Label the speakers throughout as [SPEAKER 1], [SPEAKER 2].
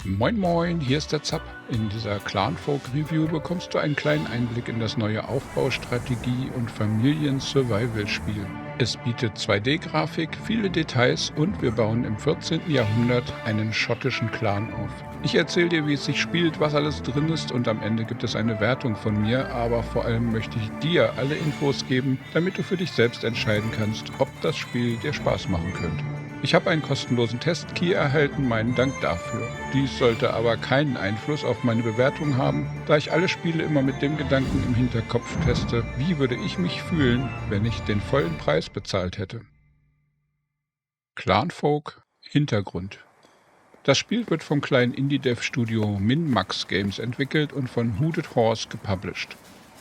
[SPEAKER 1] Moin Moin, hier ist der Zapp. In dieser Clanfolk Review bekommst du einen kleinen Einblick in das neue Aufbaustrategie- und Familien-Survival-Spiel. Es bietet 2D-Grafik, viele Details und wir bauen im 14. Jahrhundert einen schottischen Clan auf. Ich erzähle dir, wie es sich spielt, was alles drin ist und am Ende gibt es eine Wertung von mir, aber vor allem möchte ich dir alle Infos geben, damit du für dich selbst entscheiden kannst, ob das Spiel dir Spaß machen könnte. Ich habe einen kostenlosen Testkey erhalten, meinen Dank dafür. Dies sollte aber keinen Einfluss auf meine Bewertung haben, da ich alle Spiele immer mit dem Gedanken im Hinterkopf teste, wie würde ich mich fühlen, wenn ich den vollen Preis bezahlt hätte. Clanfolk Hintergrund. Das Spiel wird vom kleinen Indie-Dev-Studio Min-Max Games entwickelt und von Hooded Horse gepublished.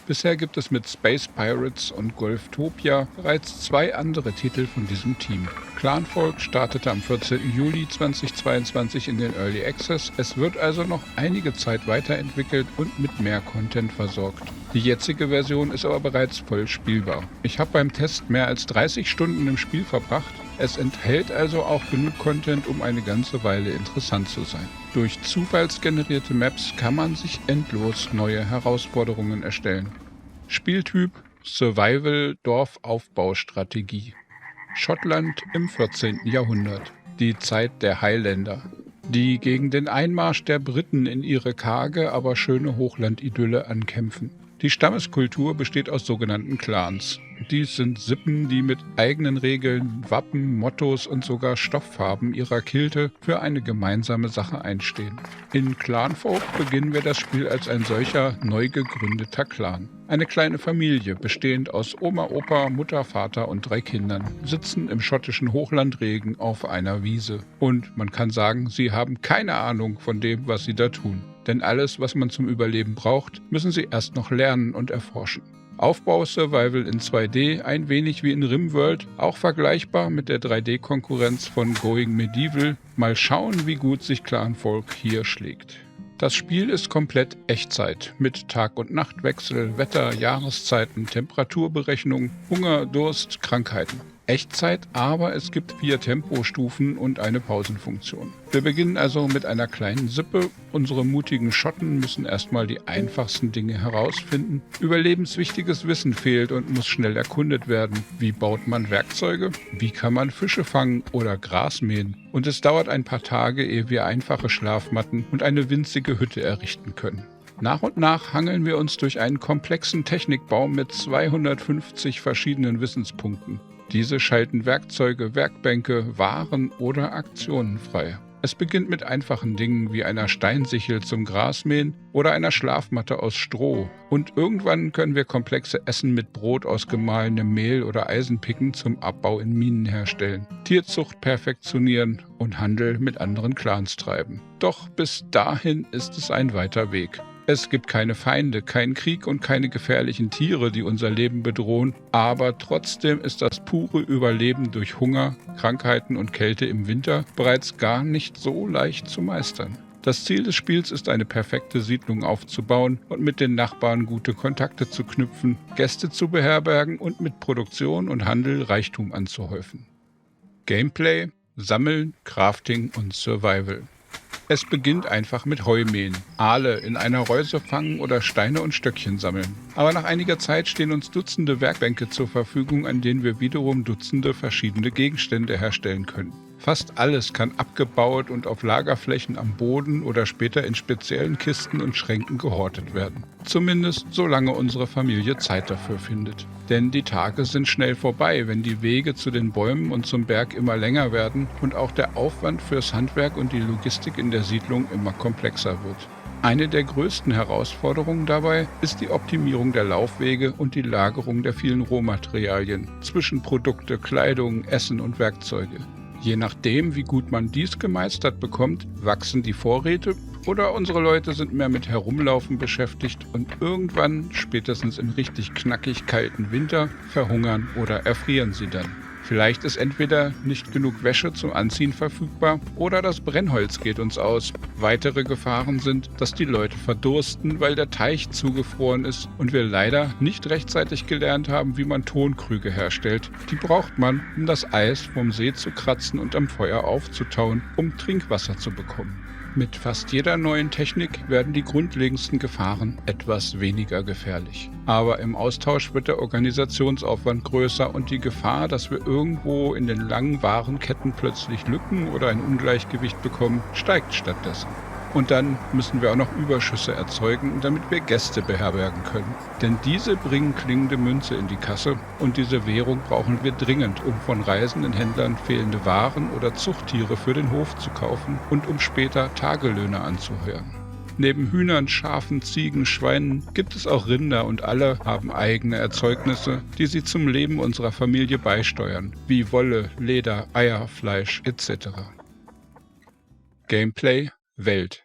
[SPEAKER 1] Bisher gibt es mit Space Pirates und Golftopia bereits 2 andere Titel von diesem Team. Clanfolk startete am 14. Juli 2022 in den Early Access. Es wird also noch einige Zeit weiterentwickelt und mit mehr Content versorgt. Die jetzige Version ist aber bereits voll spielbar. Ich habe beim Test mehr als 30 Stunden im Spiel verbracht. Es enthält also auch genug Content, um eine ganze Weile interessant zu sein. Durch zufallsgenerierte Maps kann man sich endlos neue Herausforderungen erstellen. Spieltyp Survival-Dorfaufbaustrategie. Schottland im 14. Jahrhundert. Die Zeit der Highlander, die gegen den Einmarsch der Briten in ihre karge, aber schöne Hochlandidylle ankämpfen. Die Stammeskultur besteht aus sogenannten Clans. Dies sind Sippen, die mit eigenen Regeln, Wappen, Mottos und sogar Stofffarben ihrer Kilte für eine gemeinsame Sache einstehen. In Clanfolk beginnen wir das Spiel als ein solcher neu gegründeter Clan. Eine kleine Familie, bestehend aus Oma, Opa, Mutter, Vater und 3 Kindern, sitzen im schottischen Hochlandregen auf einer Wiese. Und man kann sagen, sie haben keine Ahnung von dem, was sie da tun. Denn alles, was man zum Überleben braucht, müssen sie erst noch lernen und erforschen. Aufbau-Survival in 2D, ein wenig wie in RimWorld, auch vergleichbar mit der 3D-Konkurrenz von Going Medieval. Mal schauen, wie gut sich Clanfolk hier schlägt. Das Spiel ist komplett Echtzeit, mit Tag- und Nachtwechsel, Wetter, Jahreszeiten, Temperaturberechnung, Hunger, Durst, Krankheiten. Echtzeit, aber es gibt 4 Tempostufen und eine Pausenfunktion. Wir beginnen also mit einer kleinen Sippe. Unsere mutigen Schotten müssen erstmal die einfachsten Dinge herausfinden. Überlebenswichtiges Wissen fehlt und muss schnell erkundet werden. Wie baut man Werkzeuge? Wie kann man Fische fangen oder Gras mähen? Und es dauert ein paar Tage, ehe wir einfache Schlafmatten und eine winzige Hütte errichten können. Nach und nach hangeln wir uns durch einen komplexen Technikbaum mit 250 verschiedenen Wissenspunkten. Diese schalten Werkzeuge, Werkbänke, Waren oder Aktionen frei. Es beginnt mit einfachen Dingen wie einer Steinsichel zum Grasmähen oder einer Schlafmatte aus Stroh. Und irgendwann können wir komplexe Essen mit Brot aus gemahlenem Mehl oder Eisenpicken zum Abbau in Minen herstellen, Tierzucht perfektionieren und Handel mit anderen Clans treiben. Doch bis dahin ist es ein weiter Weg. Es gibt keine Feinde, keinen Krieg und keine gefährlichen Tiere, die unser Leben bedrohen, aber trotzdem ist das pure Überleben durch Hunger, Krankheiten und Kälte im Winter bereits gar nicht so leicht zu meistern. Das Ziel des Spiels ist, eine perfekte Siedlung aufzubauen und mit den Nachbarn gute Kontakte zu knüpfen, Gäste zu beherbergen und mit Produktion und Handel Reichtum anzuhäufen. Gameplay, Sammeln, Crafting und Survival. Es beginnt einfach mit Heumähen, Aale in einer Reuse fangen oder Steine und Stöckchen sammeln. Aber nach einiger Zeit stehen uns Dutzende Werkbänke zur Verfügung, an denen wir wiederum Dutzende verschiedene Gegenstände herstellen können. Fast alles kann abgebaut und auf Lagerflächen am Boden oder später in speziellen Kisten und Schränken gehortet werden. Zumindest solange unsere Familie Zeit dafür findet. Denn die Tage sind schnell vorbei, wenn die Wege zu den Bäumen und zum Berg immer länger werden und auch der Aufwand fürs Handwerk und die Logistik in der Siedlung immer komplexer wird. Eine der größten Herausforderungen dabei ist die Optimierung der Laufwege und die Lagerung der vielen Rohmaterialien, Zwischenprodukte, Kleidung, Essen und Werkzeuge. Je nachdem, wie gut man dies gemeistert bekommt, wachsen die Vorräte oder unsere Leute sind mehr mit Herumlaufen beschäftigt und irgendwann, spätestens im richtig knackig kalten Winter, verhungern oder erfrieren sie dann. Vielleicht ist entweder nicht genug Wäsche zum Anziehen verfügbar oder das Brennholz geht uns aus. Weitere Gefahren sind, dass die Leute verdursten, weil der Teich zugefroren ist und wir leider nicht rechtzeitig gelernt haben, wie man Tonkrüge herstellt. Die braucht man, um das Eis vom See zu kratzen und am Feuer aufzutauen, um Trinkwasser zu bekommen. Mit fast jeder neuen Technik werden die grundlegendsten Gefahren etwas weniger gefährlich. Aber im Austausch wird der Organisationsaufwand größer und die Gefahr, dass wir irgendwo in den langen Warenketten plötzlich Lücken oder ein Ungleichgewicht bekommen, steigt stattdessen. Und dann müssen wir auch noch Überschüsse erzeugen, damit wir Gäste beherbergen können. Denn diese bringen klingende Münze in die Kasse und diese Währung brauchen wir dringend, um von reisenden Händlern fehlende Waren oder Zuchttiere für den Hof zu kaufen und um später Tagelöhne anzuheuern. Neben Hühnern, Schafen, Ziegen, Schweinen gibt es auch Rinder und alle haben eigene Erzeugnisse, die sie zum Leben unserer Familie beisteuern, wie Wolle, Leder, Eier, Fleisch etc. Gameplay Welt.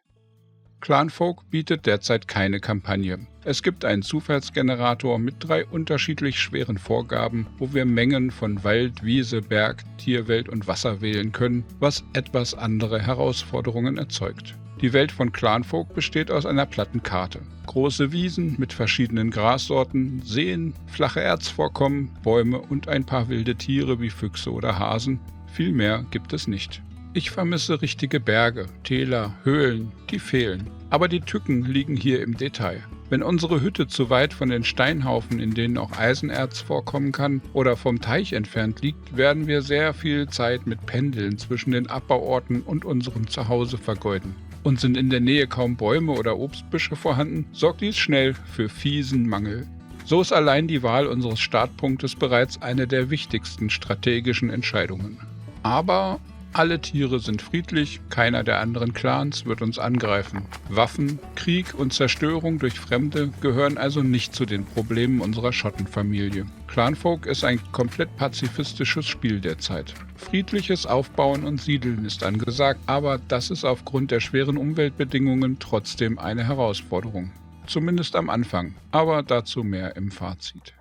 [SPEAKER 1] Clanfolk bietet derzeit keine Kampagne. Es gibt einen Zufallsgenerator mit 3 unterschiedlich schweren Vorgaben, wo wir Mengen von Wald, Wiese, Berg, Tierwelt und Wasser wählen können, was etwas andere Herausforderungen erzeugt. Die Welt von Clanfolk besteht aus einer platten Karte. Große Wiesen mit verschiedenen Grassorten, Seen, flache Erzvorkommen, Bäume und ein paar wilde Tiere wie Füchse oder Hasen. Viel mehr gibt es nicht. Ich vermisse richtige Berge, Täler, Höhlen, die fehlen. Aber die Tücken liegen hier im Detail. Wenn unsere Hütte zu weit von den Steinhaufen, in denen auch Eisenerz vorkommen kann, oder vom Teich entfernt liegt, werden wir sehr viel Zeit mit Pendeln zwischen den Abbauorten und unserem Zuhause vergeuden. Und sind in der Nähe kaum Bäume oder Obstbüsche vorhanden, sorgt dies schnell für fiesen Mangel. So ist allein die Wahl unseres Startpunktes bereits eine der wichtigsten strategischen Entscheidungen. Aber alle Tiere sind friedlich, keiner der anderen Clans wird uns angreifen. Waffen, Krieg und Zerstörung durch Fremde gehören also nicht zu den Problemen unserer Schottenfamilie. Clanfolk ist ein komplett pazifistisches Spiel derzeit. Friedliches Aufbauen und Siedeln ist angesagt, aber das ist aufgrund der schweren Umweltbedingungen trotzdem eine Herausforderung. Zumindest am Anfang, aber dazu mehr im Fazit.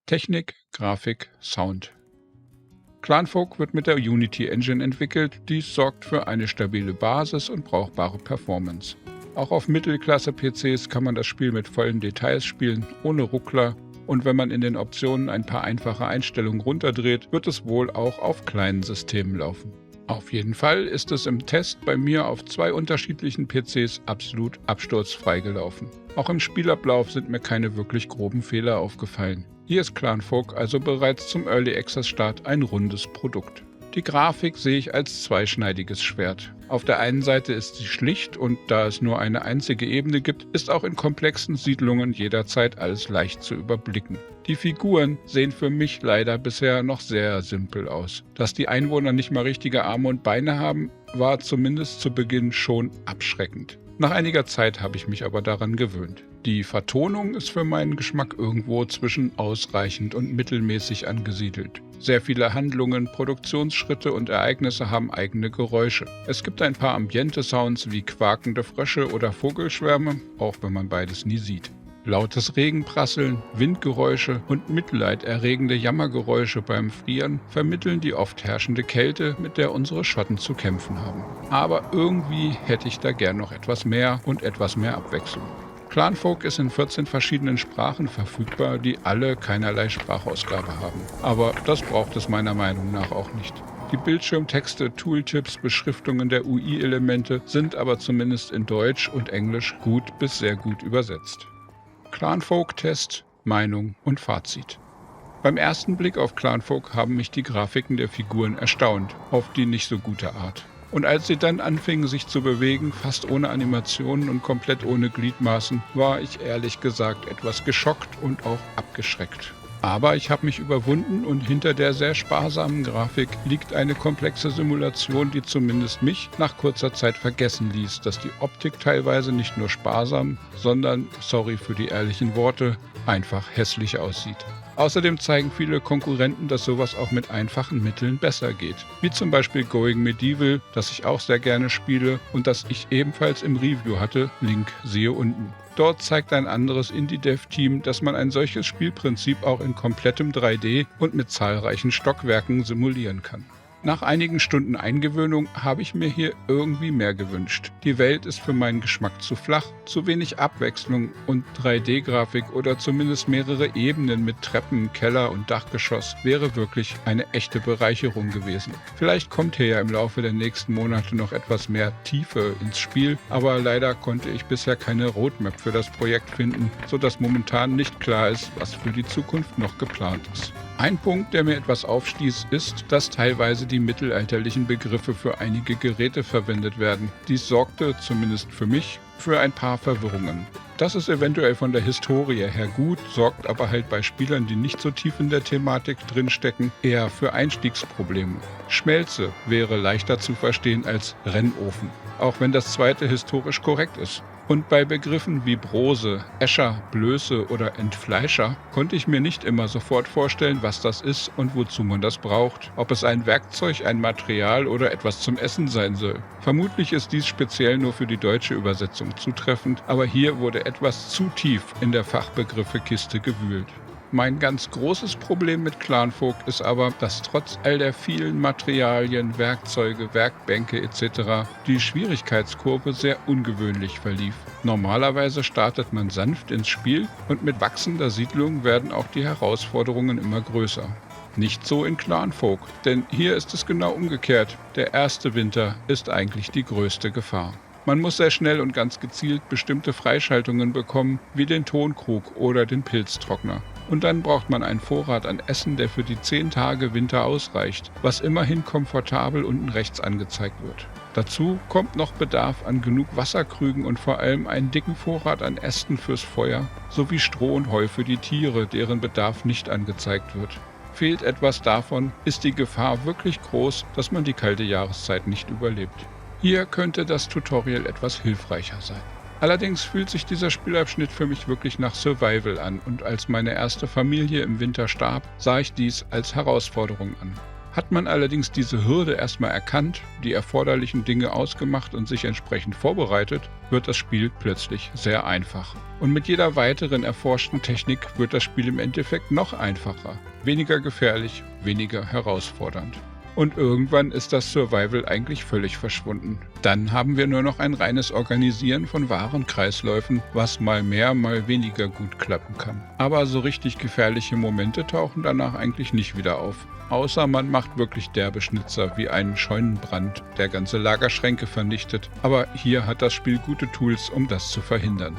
[SPEAKER 1] Technik, Grafik, Sound. Clanfolk wird mit der Unity Engine entwickelt, dies sorgt für eine stabile Basis und brauchbare Performance. Auch auf Mittelklasse-PCs kann man das Spiel mit vollen Details spielen, ohne Ruckler, und wenn man in den Optionen ein paar einfache Einstellungen runterdreht, wird es wohl auch auf kleinen Systemen laufen. Auf jeden Fall ist es im Test bei mir auf 2 unterschiedlichen PCs absolut absturzfrei gelaufen. Auch im Spielablauf sind mir keine wirklich groben Fehler aufgefallen. Hier ist Clanfolk also bereits zum Early Access Start ein rundes Produkt. Die Grafik sehe ich als zweischneidiges Schwert. Auf der einen Seite ist sie schlicht und da es nur eine einzige Ebene gibt, ist auch in komplexen Siedlungen jederzeit alles leicht zu überblicken. Die Figuren sehen für mich leider bisher noch sehr simpel aus. Dass die Einwohner nicht mal richtige Arme und Beine haben, war zumindest zu Beginn schon abschreckend. Nach einiger Zeit habe ich mich aber daran gewöhnt. Die Vertonung ist für meinen Geschmack irgendwo zwischen ausreichend und mittelmäßig angesiedelt. Sehr viele Handlungen, Produktionsschritte und Ereignisse haben eigene Geräusche. Es gibt ein paar Ambiente-Sounds wie quakende Frösche oder Vogelschwärme, auch wenn man beides nie sieht. Lautes Regenprasseln, Windgeräusche und mitleiderregende Jammergeräusche beim Frieren vermitteln die oft herrschende Kälte, mit der unsere Schotten zu kämpfen haben. Aber irgendwie hätte ich da gern noch etwas mehr und etwas mehr Abwechslung. Clanfolk ist in 14 verschiedenen Sprachen verfügbar, die alle keinerlei Sprachausgabe haben. Aber das braucht es meiner Meinung nach auch nicht. Die Bildschirmtexte, Tooltips, Beschriftungen der UI-Elemente sind aber zumindest in Deutsch und Englisch gut bis sehr gut übersetzt. Clanfolk-Test, Meinung und Fazit. Beim ersten Blick auf Clanfolk haben mich die Grafiken der Figuren erstaunt, auf die nicht so gute Art. Und als sie dann anfingen sich zu bewegen, fast ohne Animationen und komplett ohne Gliedmaßen, war ich ehrlich gesagt etwas geschockt und auch abgeschreckt. Aber ich habe mich überwunden und hinter der sehr sparsamen Grafik liegt eine komplexe Simulation, die zumindest mich nach kurzer Zeit vergessen ließ, dass die Optik teilweise nicht nur sparsam, sondern, sorry für die ehrlichen Worte, einfach hässlich aussieht. Außerdem zeigen viele Konkurrenten, dass sowas auch mit einfachen Mitteln besser geht. Wie zum Beispiel Going Medieval, das ich auch sehr gerne spiele und das ich ebenfalls im Review hatte, Link siehe unten. Dort zeigt ein anderes Indie-Dev-Team, dass man ein solches Spielprinzip auch in komplettem 3D und mit zahlreichen Stockwerken simulieren kann. Nach einigen Stunden Eingewöhnung habe ich mir hier irgendwie mehr gewünscht. Die Welt ist für meinen Geschmack zu flach, zu wenig Abwechslung und 3D-Grafik oder zumindest mehrere Ebenen mit Treppen, Keller und Dachgeschoss wäre wirklich eine echte Bereicherung gewesen. Vielleicht kommt hier ja im Laufe der nächsten Monate noch etwas mehr Tiefe ins Spiel, aber leider konnte ich bisher keine Roadmap für das Projekt finden, sodass momentan nicht klar ist, was für die Zukunft noch geplant ist. Ein Punkt, der mir etwas aufstieß, ist, dass teilweise die mittelalterlichen Begriffe für einige Geräte verwendet werden. Dies sorgte, zumindest für mich, für ein paar Verwirrungen. Das ist eventuell von der Historie her gut, sorgt aber halt bei Spielern, die nicht so tief in der Thematik drinstecken, eher für Einstiegsprobleme. Schmelze wäre leichter zu verstehen als Rennofen, auch wenn das zweite historisch korrekt ist. Und bei Begriffen wie Brose, Escher, Blöße oder Entfleischer konnte ich mir nicht immer sofort vorstellen, was das ist und wozu man das braucht, ob es ein Werkzeug, ein Material oder etwas zum Essen sein soll. Vermutlich ist dies speziell nur für die deutsche Übersetzung zutreffend, aber hier wurde etwas zu tief in der Fachbegriffekiste gewühlt. Mein ganz großes Problem mit Clanfolk ist aber, dass trotz all der vielen Materialien, Werkzeuge, Werkbänke etc. die Schwierigkeitskurve sehr ungewöhnlich verlief. Normalerweise startet man sanft ins Spiel und mit wachsender Siedlung werden auch die Herausforderungen immer größer. Nicht so in Clanfolk, denn hier ist es genau umgekehrt. Der erste Winter ist eigentlich die größte Gefahr. Man muss sehr schnell und ganz gezielt bestimmte Freischaltungen bekommen, wie den Tonkrug oder den Pilztrockner. Und dann braucht man einen Vorrat an Essen, der für die 10 Tage Winter ausreicht, was immerhin komfortabel unten rechts angezeigt wird. Dazu kommt noch Bedarf an genug Wasserkrügen und vor allem einen dicken Vorrat an Ästen fürs Feuer, sowie Stroh und Heu für die Tiere, deren Bedarf nicht angezeigt wird. Fehlt etwas davon, ist die Gefahr wirklich groß, dass man die kalte Jahreszeit nicht überlebt. Hier könnte das Tutorial etwas hilfreicher sein. Allerdings fühlt sich dieser Spielabschnitt für mich wirklich nach Survival an und als meine erste Familie im Winter starb, sah ich dies als Herausforderung an. Hat man allerdings diese Hürde erstmal erkannt, die erforderlichen Dinge ausgemacht und sich entsprechend vorbereitet, wird das Spiel plötzlich sehr einfach. Und mit jeder weiteren erforschten Technik wird das Spiel im Endeffekt noch einfacher, weniger gefährlich, weniger herausfordernd. Und irgendwann ist das Survival eigentlich völlig verschwunden. Dann haben wir nur noch ein reines Organisieren von Warenkreisläufen, was mal mehr, mal weniger gut klappen kann. Aber so richtig gefährliche Momente tauchen danach eigentlich nicht wieder auf. Außer man macht wirklich derbe Schnitzer wie einen Scheunenbrand, der ganze Lagerschränke vernichtet. Aber hier hat das Spiel gute Tools, um das zu verhindern.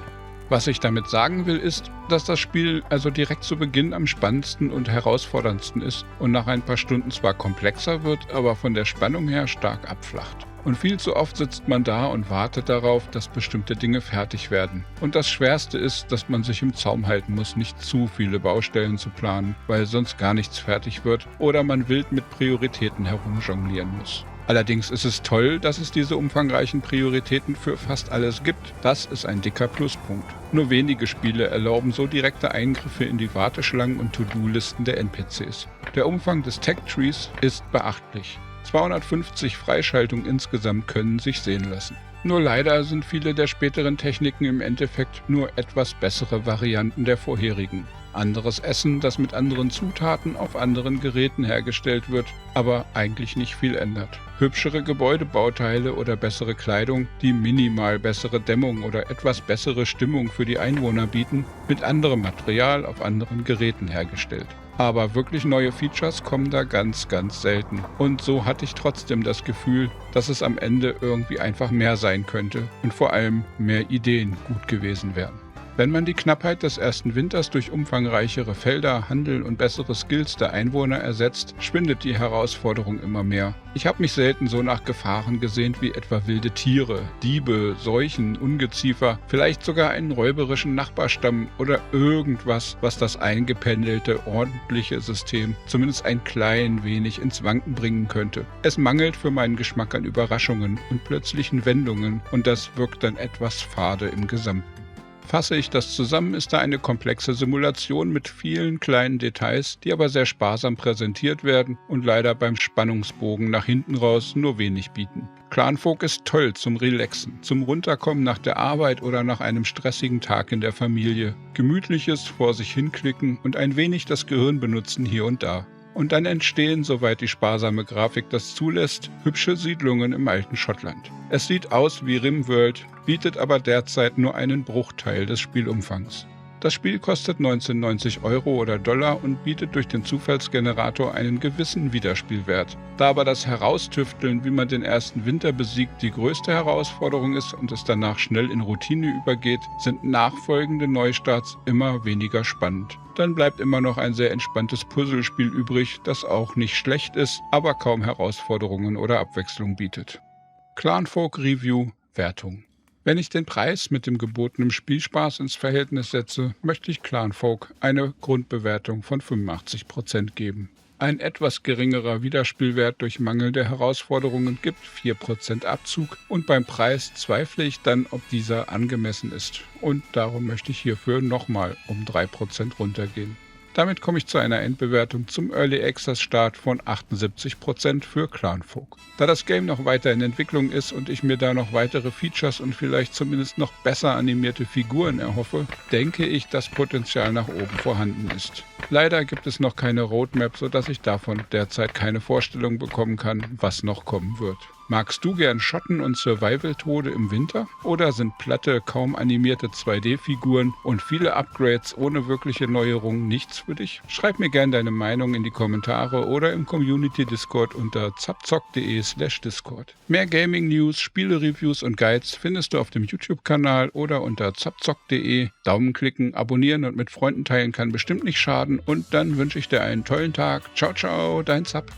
[SPEAKER 1] Was ich damit sagen will, ist, dass das Spiel also direkt zu Beginn am spannendsten und herausforderndsten ist und nach ein paar Stunden zwar komplexer wird, aber von der Spannung her stark abflacht. Und viel zu oft sitzt man da und wartet darauf, dass bestimmte Dinge fertig werden. Und das Schwerste ist, dass man sich im Zaum halten muss, nicht zu viele Baustellen zu planen, weil sonst gar nichts fertig wird oder man wild mit Prioritäten herumjonglieren muss. Allerdings ist es toll, dass es diese umfangreichen Prioritäten für fast alles gibt. Das ist ein dicker Pluspunkt. Nur wenige Spiele erlauben so direkte Eingriffe in die Warteschlangen und To-Do-Listen der NPCs. Der Umfang des Tech-Trees ist beachtlich. 250 Freischaltungen insgesamt können sich sehen lassen. Nur leider sind viele der späteren Techniken im Endeffekt nur etwas bessere Varianten der vorherigen. Anderes Essen, das mit anderen Zutaten auf anderen Geräten hergestellt wird, aber eigentlich nicht viel ändert. Hübschere Gebäudebauteile oder bessere Kleidung, die minimal bessere Dämmung oder etwas bessere Stimmung für die Einwohner bieten, mit anderem Material auf anderen Geräten hergestellt. Aber wirklich neue Features kommen da ganz, ganz selten. Und so hatte ich trotzdem das Gefühl, dass es am Ende irgendwie einfach mehr sein könnte und vor allem mehr Ideen gut gewesen wären. Wenn man die Knappheit des ersten Winters durch umfangreichere Felder, Handel und bessere Skills der Einwohner ersetzt, schwindet die Herausforderung immer mehr. Ich habe mich selten so nach Gefahren gesehnt wie etwa wilde Tiere, Diebe, Seuchen, Ungeziefer, vielleicht sogar einen räuberischen Nachbarstamm oder irgendwas, was das eingependelte, ordentliche System zumindest ein klein wenig ins Wanken bringen könnte. Es mangelt für meinen Geschmack an Überraschungen und plötzlichen Wendungen und das wirkt dann etwas fade im Gesamten. Fasse ich das zusammen, ist da eine komplexe Simulation mit vielen kleinen Details, die aber sehr sparsam präsentiert werden und leider beim Spannungsbogen nach hinten raus nur wenig bieten. Clanfolk ist toll zum Relaxen, zum Runterkommen nach der Arbeit oder nach einem stressigen Tag in der Familie. Gemütliches vor sich hinklicken und ein wenig das Gehirn benutzen hier und da. Und dann entstehen, soweit die sparsame Grafik das zulässt, hübsche Siedlungen im alten Schottland. Es sieht aus wie RimWorld, bietet aber derzeit nur einen Bruchteil des Spielumfangs. Das Spiel kostet 19,90 € oder Dollar und bietet durch den Zufallsgenerator einen gewissen Wiederspielwert. Da aber das Heraustüfteln, wie man den ersten Winter besiegt, die größte Herausforderung ist und es danach schnell in Routine übergeht, sind nachfolgende Neustarts immer weniger spannend. Dann bleibt immer noch ein sehr entspanntes Puzzlespiel übrig, das auch nicht schlecht ist, aber kaum Herausforderungen oder Abwechslung bietet. Clanfolk Review Wertung. Wenn ich den Preis mit dem gebotenen Spielspaß ins Verhältnis setze, möchte ich Clanfolk eine Grundbewertung von 85% geben. Ein etwas geringerer Wiederspielwert durch mangelnde Herausforderungen gibt 4% Abzug und beim Preis zweifle ich dann, ob dieser angemessen ist. Und darum möchte ich hierfür nochmal um 3% runtergehen. Damit komme ich zu einer Endbewertung zum Early Access Start von 78% für Clanfolk. Da das Game noch weiter in Entwicklung ist und ich mir da noch weitere Features und vielleicht zumindest noch besser animierte Figuren erhoffe, denke ich, dass Potenzial nach oben vorhanden ist. Leider gibt es noch keine Roadmap, sodass ich davon derzeit keine Vorstellung bekommen kann, was noch kommen wird. Magst du gern Schotten- und Survival-Tode im Winter? Oder sind platte, kaum animierte 2D-Figuren und viele Upgrades ohne wirkliche Neuerungen nichts für dich? Schreib mir gern deine Meinung in die Kommentare oder im Community-Discord unter zapzock.de/discord. Mehr Gaming-News, Spiele-Reviews und Guides findest du auf dem YouTube-Kanal oder unter zapzock.de. Daumen klicken, abonnieren und mit Freunden teilen kann bestimmt nicht schaden und dann wünsche ich dir einen tollen Tag. Ciao, ciao, dein Zap.